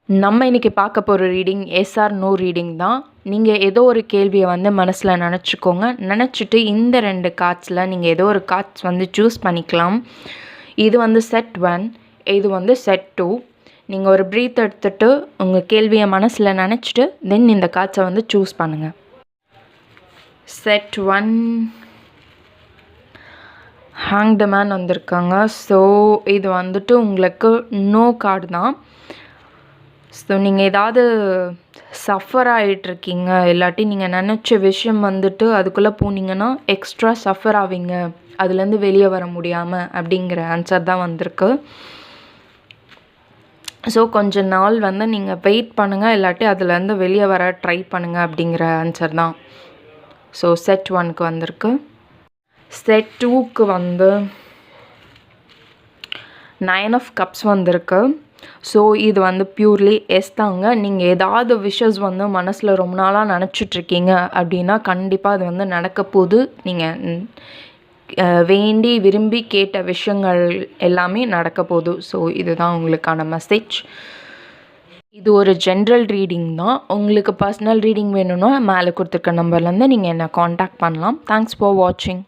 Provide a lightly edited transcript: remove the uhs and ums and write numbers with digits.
நம்ம இன்றைக்கி பார்க்க போகிற reading yes or no reading தான். நீங்கள் ஏதோ ஒரு கேள்வியை வந்து மனசில் நினச்சிக்கோங்க. நினச்சிட்டு இந்த 2 கார்ட்ஸில் நீங்கள் ஏதோ ஒரு கார்ட்ஸ் வந்து சூஸ் பண்ணிக்கலாம். இது வந்து செட் 1, இது வந்து செட் 2. நீங்கள் ஒரு ப்ரீத் எடுத்துகிட்டு உங்கள் கேள்வியை மனசில் நினச்சிட்டு தென் இந்த கார்ட்ஸை வந்து சூஸ் பண்ணுங்கள். செட் 1 ஹேங்க்டு மேன் வந்திருக்காங்க. ஸோ இது வந்துட்டு உங்களுக்கு நோ கார்டு தான். ஸோ நீங்கள் ஏதாவது சஃபர் ஆகிட்ருக்கீங்க, இல்லாட்டி நீங்கள் நினச்ச விஷயம் வந்துட்டு அதுக்குள்ளே போனீங்கன்னா எக்ஸ்ட்ரா சஃபர் ஆவீங்க, அதுலேருந்து வெளியே வர முடியாமல் அப்படிங்கிற ஆன்சர் தான் வந்திருக்கு. ஸோ கொஞ்ச நாள் வந்து நீங்கள் வெயிட் பண்ணுங்கள், இல்லாட்டி அதுலேருந்து வெளியே வர ட்ரை பண்ணுங்கள் அப்படிங்கிற ஆன்சர் தான். ஸோ செட் 1க்கு வந்திருக்கு. செட் 2க்கு வந்து 9 ஆஃப் கப்ஸ் வந்திருக்கு. ஸோ இது வந்து பியூர்லி எஸ் தாங்க. நீங்கள் ஏதாவது விஷஸ் வந்து மனசில் ரொம்ப நாளாக நினச்சிட்ருக்கீங்க அப்படின்னா கண்டிப்பாக அது வந்து நடக்க போகுது. நீங்கள் வேண்டி விரும்பி கேட்ட விஷயங்கள் எல்லாமே நடக்க போகுது. ஸோ இதுதான் உங்களுக்கான மெசேஜ். இது ஒரு ஜென்ரல் ரீடிங் தான். உங்களுக்கு பர்சனல் ரீடிங் வேணும்னா மேலே கொடுத்துருக்க நம்பர்லேருந்து நீங்கள் என்னை காண்டாக்ட் பண்ணலாம். தேங்க்ஸ் ஃபார் வாட்சிங்.